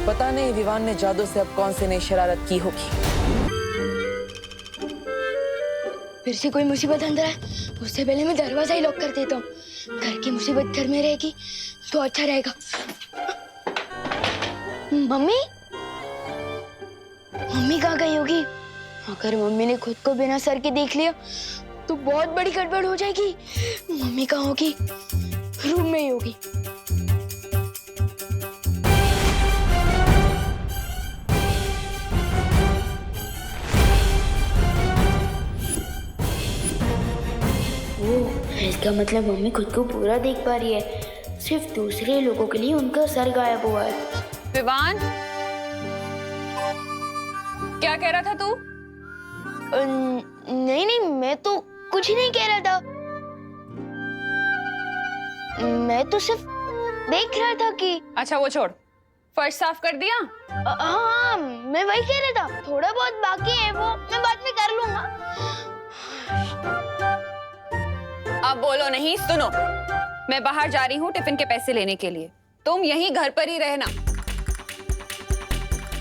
पता नहीं विवान ने जादू से अब कौन सी नई शरारत की होगी। फिर से कोई मुसीबत अंदर है, उससे पहले मैं दरवाजा ही लॉक कर देता हूँ। घर की मुसीबत घर में रहेगी तो अच्छा रहेगा। मम्मी, मम्मी कहाँ गई होगी? अगर मम्मी ने खुद को बिना सर के देख लिया तो बहुत बड़ी गड़बड़ हो जाएगी। मम्मी कहाँ होगी? रूम में ही होगी। इसका मतलब मम्मी खुद को पूरा देख पा रही है, सिर्फ दूसरे लोगों के लिए उनका सर गायब हुआ है। विवान, क्या कह रहा था तू? नहीं नहीं, मैं तो कुछ नहीं कह रहा था। मैं तो सिर्फ देख रहा था कि। अच्छा वो छोड़, फर्श साफ कर दिया? हाँ, मैं वही कह रहा था, थोड़ा बहुत बाकी है, वो मैं बाद में कर लूंगा। अब बोलो नहीं, सुनो, मैं बाहर जा रही हूँ टिफिन के पैसे लेने के लिए, तुम यहीं घर पर ही रहना।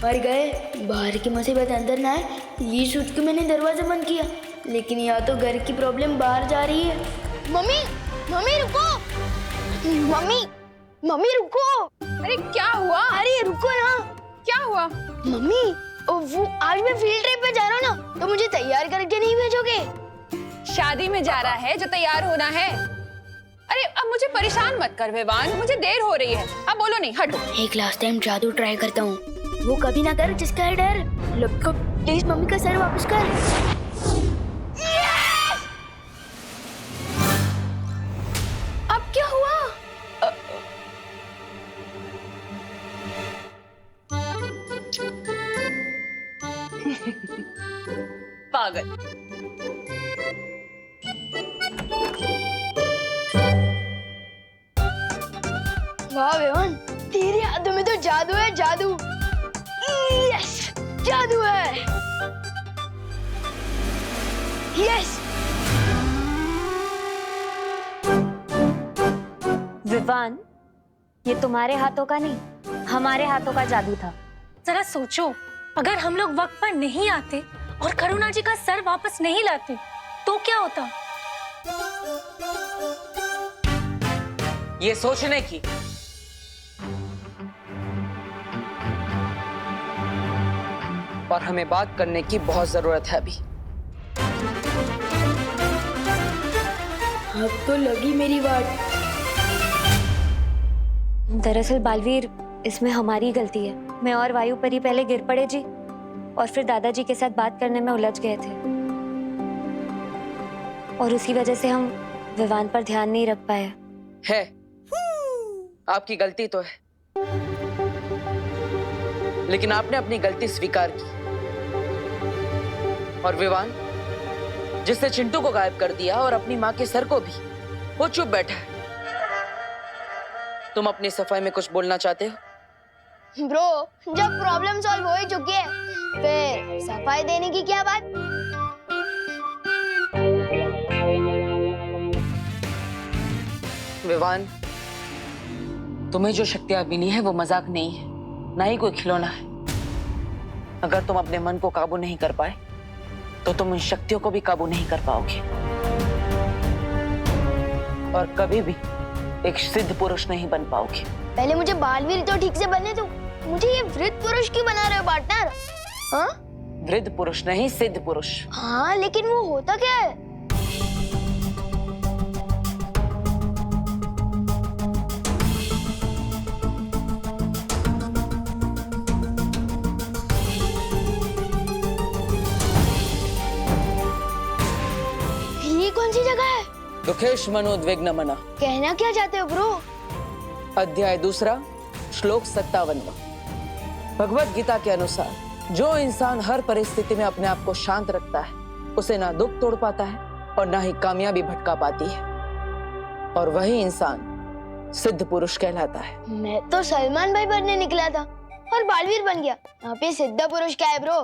मर गए, बाहर की मुसीबत अंदर ना आए, ये सोच के मैंने दरवाजा बंद किया, लेकिन यहाँ तो घर की प्रॉब्लम बाहर जा रही है। मम्मी, मम्मी रुको, मम्मी, मम्मी रुको। अरे क्या हुआ? अरे रुको ना। क्या हुआ? मम्मी, वो आज मैं फील्ड ट्रिप पे जा रहा हूँ ना, तो मुझे तैयार करके नहीं भेजोगे? शादी में जा रहा है जो तैयार होना है। अरे अब मुझे परेशान मत कर विवान, मुझे देर हो रही है। अब बोलो नहीं, हटो। एक लास्ट टाइम जादू ट्राई करता हूँ, वो कभी ना कर जिसका है डर। लपको प्लीज मम्मी का सर वापस कर। अब क्या हुआ? पागल। वाह विवान, तेरे हाथों में तो जादू है, जादू। यस, जादू है। यस। विवान, ये तुम्हारे हाथों का नहीं, हमारे हाथों का जादू था। जरा सोचो, अगर हम लोग वक्त पर नहीं आते और करुणा जी का सर वापस नहीं लाते तो क्या होता? ये सोचने की और हमें बात करने की बहुत जरूरत है अभी। अब तो लगी मेरी बात। दरअसल बालवीर, इसमें हमारी गलती है। मैं और वायु परी पहले गिर पड़े जी, और फिर दादाजी के साथ बात करने में उलझ गए थे, और उसी वजह से हम विवान पर ध्यान नहीं रख पाए। है, आपकी गलती तो है, लेकिन आपने अपनी गलती स्वीकार की। और विवान, जिसने चिंटू को गायब कर दिया और अपनी माँ के सर को भी, वो चुप बैठा है। तुम अपनी सफाई में कुछ बोलना चाहते हो? ब्रो, जब प्रॉब्लम सॉल्व हो ही चुकी है, फिर सफाई देने की क्या बात? विवान, तुम्हें जो शक्तियां मिली है वो मजाक नहीं है, ना ही कोई खिलौना है। अगर तुम अपने मन को काबू नहीं कर पाए तो तुम इन शक्तियों को भी काबू नहीं कर पाओगे, और कभी भी एक सिद्ध पुरुष नहीं बन पाओगे। पहले मुझे बालवीर तो ठीक से बनने दो। मुझे ये वृद्ध पुरुष क्यों बना रहे हो पार्टनर? हाँ? वृद्ध पुरुष नहीं, सिद्ध पुरुष। हाँ, लेकिन वो होता क्या है? ये कौन सी जगह है? दुखेश मनोद्विग्न मना। कहना क्या चाहते हो ब्रो? अध्याय 2, श्लोक 57। भगवत गीता के अनुसार जो इंसान हर परिस्थिति में अपने आप को शांत रखता है, उसे ना दुख तोड़ पाता है और ना ही कामयाबी भटका पाती है, और वही इंसान सिद्ध पुरुष कहलाता है। मैं तो सलमान भाई बनने निकला था और बालवीर बन गया। यहाँ पे सिद्ध पुरुष क्या है ब्रो?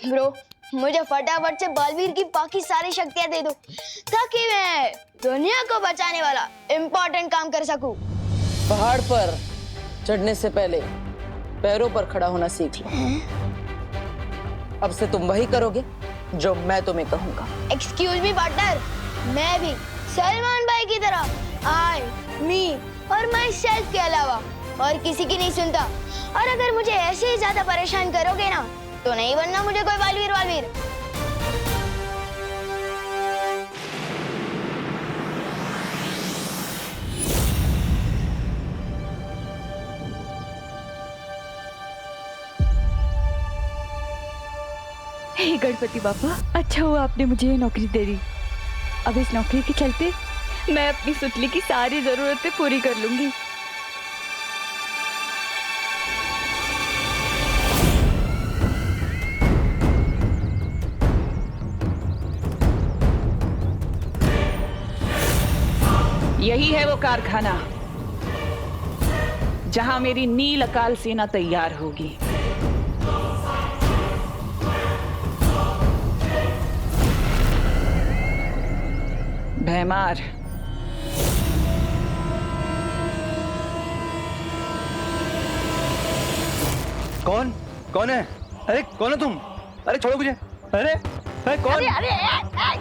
ब्रो, मुझे फटाफट से बालवीर की बाकी सारी शक्तियां दे दो, ताकि मैं दुनिया को बचाने वाला इम्पोर्टेंट काम कर सकूं। पहाड़ पर चढ़ने से पहले पैरों पर खड़ा होना सीख लो। अब से तुम वही करोगे जो मैं तुम्हें कहूंगा। एक्सक्यूज मी पार्टनर, मैं भी सलमान भाई की तरह आई, मी और माई सेल्फ के अलावा और किसी की नहीं सुनता। और अगर मुझे ऐसे ही ज्यादा परेशान करोगे ना, तो नहीं बनना मुझे कोई बालवीर वालवीर। हे गणपति बापा, अच्छा हुआ आपने मुझे ये नौकरी दे दी। अब इस नौकरी के चलते मैं अपनी सुतली की सारी जरूरतें पूरी कर लूंगी। यही है वो कारखाना जहां मेरी नील अकाल सेना तैयार होगी। भैमार, कौन कौन है? अरे कौन है तुम? अरे छोड़ो मुझे। अरे अरे कौन? अरे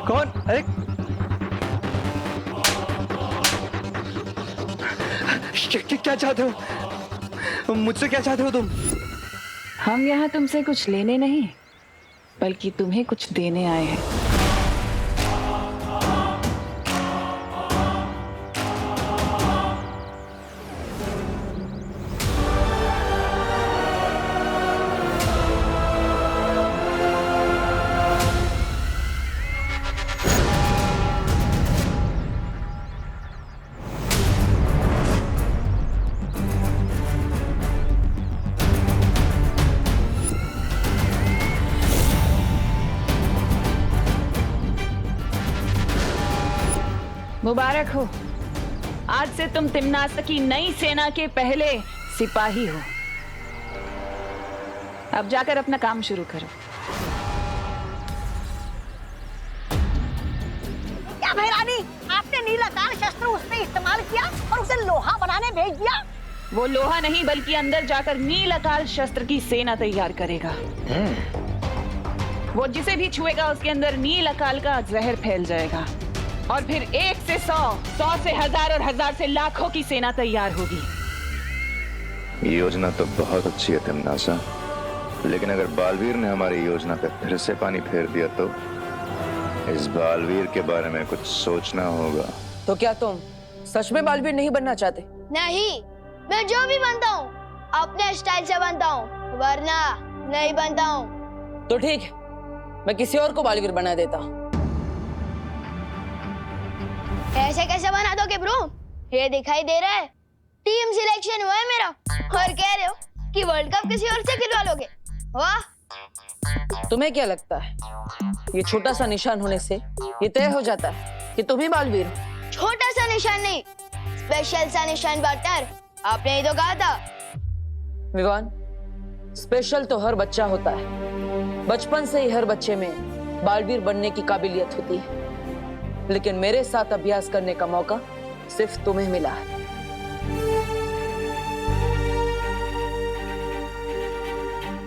कौन? अरे क्या चाहते हो? मुझसे क्या चाहते हो तुम? हम यहाँ तुमसे कुछ लेने नहीं, बल्कि तुम्हें कुछ देने आए हैं। मुबारक हो, आज से तुम तिम्नासा की नई सेना के पहले सिपाही हो। अब जाकर अपना काम शुरू करो। क्या भैरानी, आपने नीलाकाल शस्त्र उसने इस्तेमाल किया और उसे लोहा बनाने भेज दिया? वो लोहा नहीं बल्कि अंदर जाकर नील अकाल शस्त्र की सेना तैयार करेगा। वो जिसे भी छुएगा उसके अंदर नील अकाल का जहर फैल जाएगा और फिर 1 से 100, 100 से 1000 और 1000 से लाखों की सेना तैयार होगी। ये योजना तो बहुत अच्छी है तिमनासा, लेकिन अगर बालवीर ने हमारी योजना पे फिर से पानी फेर दिया तो इस बालवीर के बारे में कुछ सोचना होगा। तो क्या तुम सच में बालवीर नहीं बनना चाहते? नहीं, मैं जो भी बनता हूँ अपने स्टाइल से बनता हूँ, वरना नहीं बनता हूँ। तो ठीक है, मैं किसी और को बालवीर बना देता हूँ। ऐसे कैसे बना दोगे ब्रो? ये दिखाई दे रहा है टीम सिलेक्शन हुआ है मेरा और कह रहे हो कि वर्ल्ड कप किसी और से खिलवा लोगे। वाह! तुम्हें क्या लगता है ये छोटा सा निशान होने से ये तय हो जाता है कि तुम ही बालवीर हो? छोटा सा निशान नहीं, स्पेशल सा निशान पार्टनर, आपने ही तो कहा था। विवान, स्पेशल तो हर बच्चा होता है। बचपन से ही हर बच्चे में बालवीर बनने की काबिलियत होती है, लेकिन मेरे साथ अभ्यास करने का मौका सिर्फ तुम्हें मिला है।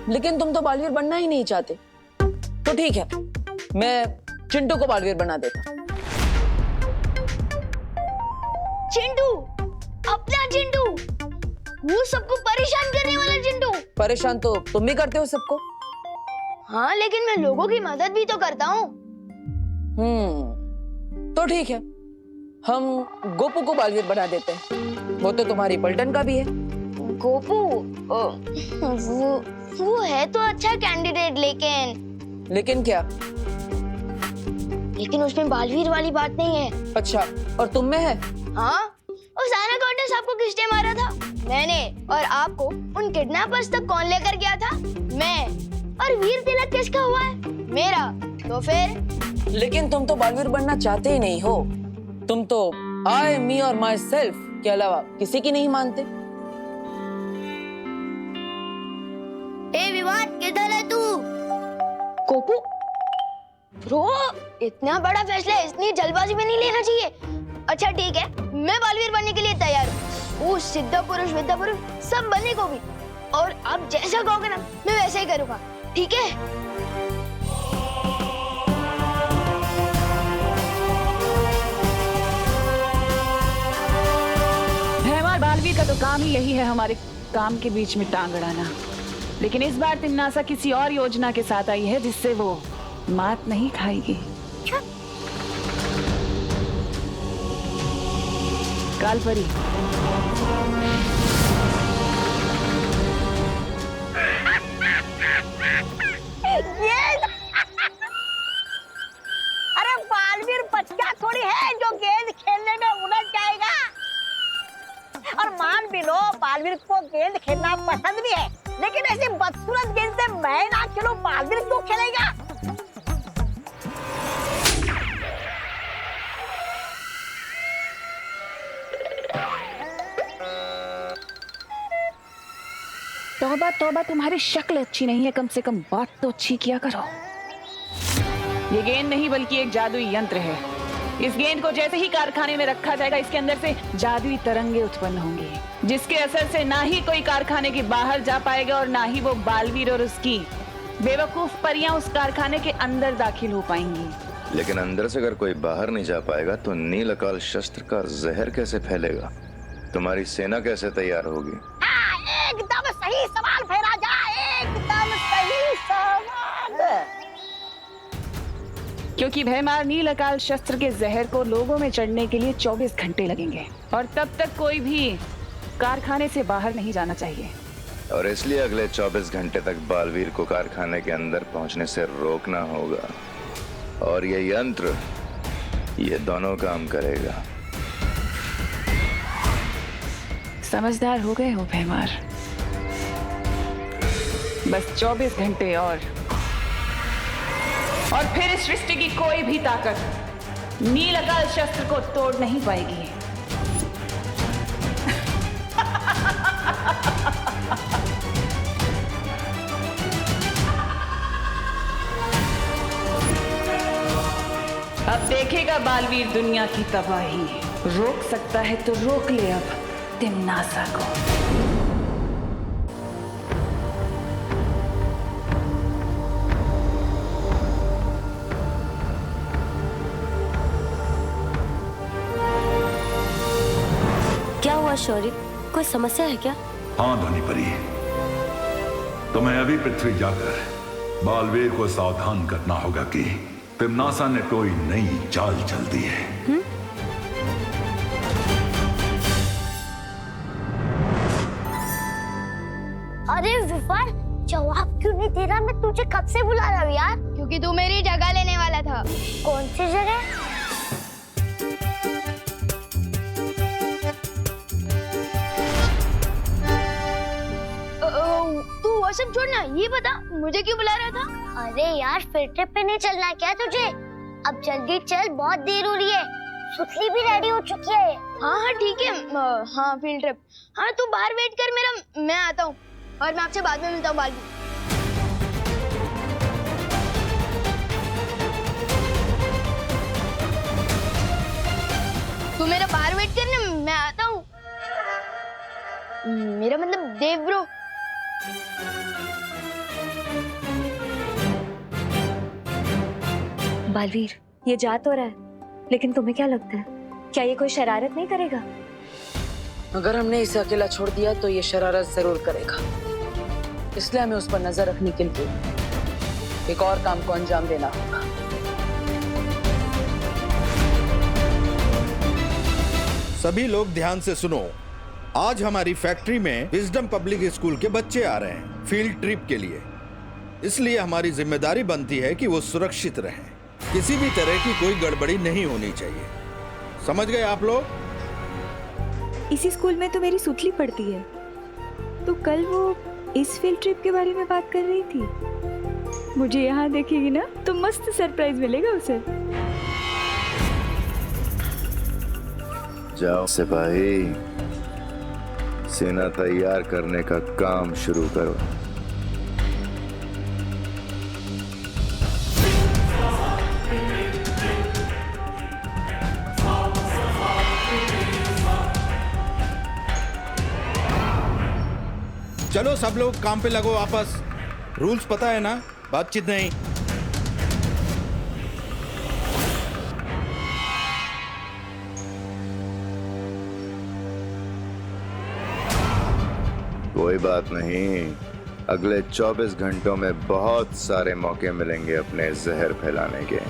लेकिन तुम तो बालवीर बनना ही नहीं चाहते। तो ठीक है, मैं चिंटू को बालवीर बना देता। चिंटू, अपना चिंटू, वो सबको परेशान करने वाला चिंटू। परेशान तो तुम भी करते हो सबको। हाँ, लेकिन मैं लोगों की मदद भी तो करता हूँ। तो ठीक है, हम गोपू को बालवीर बना देते हैं। वो तो तुम्हारी पलटन का भी है। गोपू, वो है तो अच्छा कैंडिडेट, लेकिन क्या? लेकिन उसमें बालवीर वाली बात नहीं है। अच्छा, और तुम में है? हाँ, उस एनाकोंडा सबको किसने मारा था? मैंने। और आपको उन किडनैपर्स तक कौन लेकर गया था? मैं। और वीर तिलक किसका हुआ है? मेरा। तो फिर? लेकिन तुम तो बालवीर बनना चाहते ही नहीं हो। तुम तो आई, मी और माई सेल्फ के अलावा किसी की नहीं मानते। ए विवान, किधर है तू? गोपू, ब्रो, इतना बड़ा फैसला इतनी जल्दबाजी में नहीं लेना चाहिए। अच्छा ठीक है, मैं बालवीर बनने के लिए तैयार हूँ। वो सिद्ध पुरुष, विद्या पुरुष सब बनने को भी। और आप जैसा कहोगे ना, मैं वैसे ही करूँगा। ठीक है? हमारे बालवीर का तो काम ही यही है, हमारे काम के बीच में टांग अड़ाना। लेकिन इस बार तिमनासा किसी और योजना के साथ आई है जिससे वो मात नहीं खाएगी। कालपरी, अरे बालवीर बच्चा थोड़ी है जो गेंद खेलने में उलझ जाएगा। और मान भी लो बालवीर को गेंद खेलना पसंद भी है, लेकिन ऐसी बदसूरत गेंद से मैं ना खेलूं, बालवीर क्यों खेलेगा? तौबा तौबा, तुम्हारी शक्ल अच्छी नहीं है, कम से कम बात तो अच्छी किया करो। ये गेंद नहीं बल्कि एक जादुई यंत्र है। इस गेंद को जैसे ही कारखाने में रखा जाएगा, इसके अंदर से जादुई तरंगे उत्पन्न होंगी, जिसके असर से ना ही कोई कारखाने के बाहर जा पाएगा और ना ही वो बालवीर और उसकी बेवकूफ परियां उस कारखाने के अंदर दाखिल हो पाएंगी। लेकिन अंदर से अगर कोई बाहर नहीं जा पाएगा तो नील अकाल शस्त्र का जहर कैसे फैलेगा? तुम्हारी सेना कैसे तैयार होगी? एकदम सही सवाल फेरा जा, एकदम सही सवाल। क्योंकि भयमार नील अकाल शस्त्र के जहर को लोगों में चढ़ने के लिए 24 घंटे लगेंगे और तब तक कोई भी कारखाने से बाहर नहीं जाना चाहिए। और इसलिए अगले 24 घंटे तक बालवीर को कारखाने के अंदर पहुंचने से रोकना होगा। और ये यंत्र, ये दोनों काम करेगा। समझदार हो गए हो भयमार। बस 24 घंटे और फिर इस सृष्टि की कोई भी ताकत नील अकाल शस्त्र को तोड़ नहीं पाएगी। अब देखेगा बालवीर दुनिया की तबाही। रोक सकता है तो रोक ले अब, तिमनासा को। क्या हुआ शौर्य, कोई समस्या है क्या? हाँ ध्वनि परी, तुम्हें अभी पृथ्वी जाकर बालवीर को सावधान करना होगा कि तिमनासा ने कोई नई चाल चल दी है। अरे विफर, जवाब क्यों नहीं दे रहा? मैं तुझे कब से बुला रहा हूँ यार। क्योंकि तू मेरी जगह लेने वाला था। कौन सी जगह? तू वो सब छोड़ना, ये बता मुझे क्यों बुला रहा था? अरे यार, फील्ड ट्रिप पे नहीं चलना क्या तुझे? अब जल्दी चल, बहुत देर हो रही है। सुतली भी रेडी हो चुकी है। हाँ हाँ ठीक है। हाँ फील्ड ट्रिप। हाँ तू बाहर वेट कर मेरा, मैं आता हूँ और मैं आपसे बाद में मिलता हूँ बालवी। तू मेरा बाहर वेट करने, मैं आता हूँ। मेरा मतलब देव ब्रो। बालवीर, ये जा तो रहा है, लेकिन तुम्हें क्या लगता है, क्या ये कोई शरारत नहीं करेगा? अगर हमने इसे अकेला छोड़ दिया तो ये शरारत जरूर करेगा, इसलिए हमें उस पर नजर रखने के लिए एक और काम को अंजाम देना होगा। सभी लोग ध्यान से सुनो। आज हमारी फैक्ट्री में विजडम पब्लिक स्कूल के बच्चे आ रहे हैं फील्ड ट्रिप के लिए, इसलिए हमारी जिम्मेदारी बनती है कि वो सुरक्षित रहें। किसी भी तरह की कोई गड़बड़ी नहीं होनी चाहिए, समझ गए आप लोग? इसी स्कूल में तो मेरी सुतली पढ़ती है, तो कल वो इस फील्ड ट्रिप के बारे में बात कर रही थी। मुझे यहाँ देखेगी ना तो मस्त सरप्राइज मिलेगा उसे। जाओ सिपाही, सेना तैयार करने का काम शुरू करो। चलो सब लोग काम पे लगो वापस। रूल्स पता है ना, बातचीत नहीं। कोई बात नहीं, अगले 24 घंटों में बहुत सारे मौके मिलेंगे अपने जहर फैलाने के।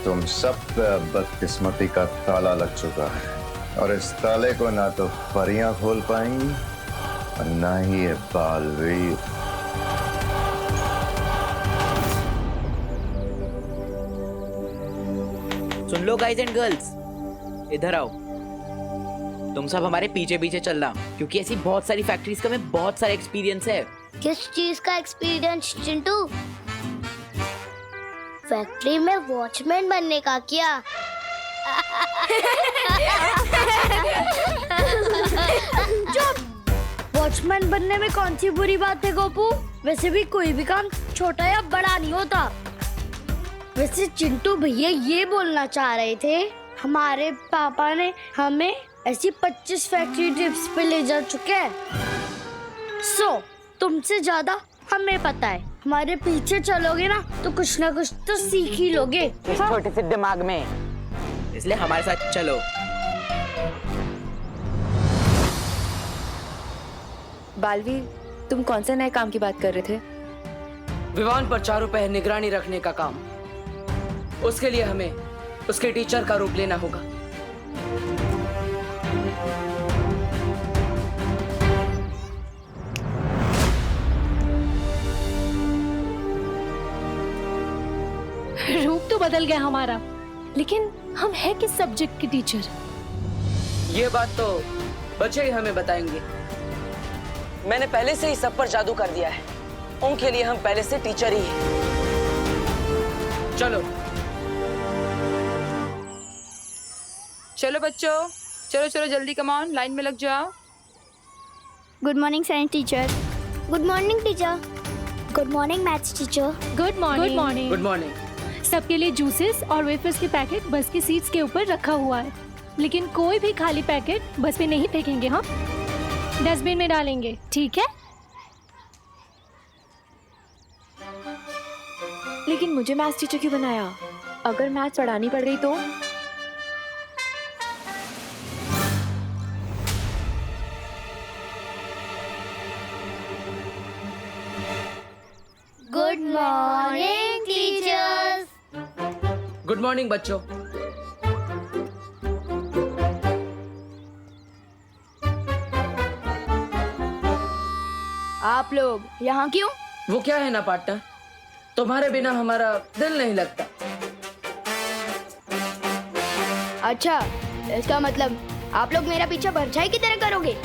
तुम सब पे अब बदकिस्मती का ताला लग चुका है, और इस ताले को ना तो परियां खोल पाएंगी और ना ही ये बालवीर। सुन लो गाइज एंड गर्ल्स, इधर आओ। तुम सब हमारे पीछे पीछे चलना, क्योंकि ऐसी बहुत सारी फैक्ट्रीज का हमें बहुत सारा एक्सपीरियंस है। किस चीज का एक्सपीरियंस चिंटू? फैक्ट्री में वॉचमैन बनने का क्या? वॉचमैन बनने में कौन सी बुरी बात है गोपू? वैसे भी कोई भी काम छोटा या बड़ा नहीं होता। वैसे चिंटू भैया ये बोलना चाह रहे थे, हमारे पापा ने हमें ऐसी 25 फैक्ट्री ट्रिप्स पे ले जा चुके हैं। तुमसे ज्यादा हमें पता है। हमारे पीछे चलोगे ना तो कुछ ना कुछ तो सीख ही लोगे। इस छोटे से दिमाग में, इसलिए हमारे साथ चलो। बालवीर, तुम कौन से नए काम की बात कर रहे थे? विवान पर चारों पहर निगरानी रखने का काम। उसके लिए हमें उसके टीचर का रूप लेना होगा। बदल गया हमारा, लेकिन हम है किस सब्जेक्ट के टीचर? ये बात तो बच्चे ही हमें बताएंगे। मैंने पहले से ही सब पर जादू कर दिया है, उनके लिए हम पहले से टीचर ही हैं। चलो चलो बच्चों, चलो चलो जल्दी, कम ऑन, लाइन में लग जाओ। Good morning science teacher. Good morning teacher. Good morning maths teacher. Good morning. Good morning. Good morning. सबके लिए जूसेस और वेफर्स के पैकेट बस की सीट्स के ऊपर रखा हुआ है, लेकिन कोई भी खाली पैकेट बस में नहीं फेंकेंगे, हाँ? डस्टबिन में डालेंगे, ठीक है? लेकिन मुझे मैथ्स टीचर क्यों बनाया? अगर मैथ्स पढ़ानी पड़ गई तो? Good morning teachers. Good morning बच्चों। आप लोग यहाँ क्यों? वो क्या है ना पार्टनर, तुम्हारे बिना हमारा दिल नहीं लगता। अच्छा, इसका मतलब आप लोग मेरा पीछा परछाई की तरह करोगे?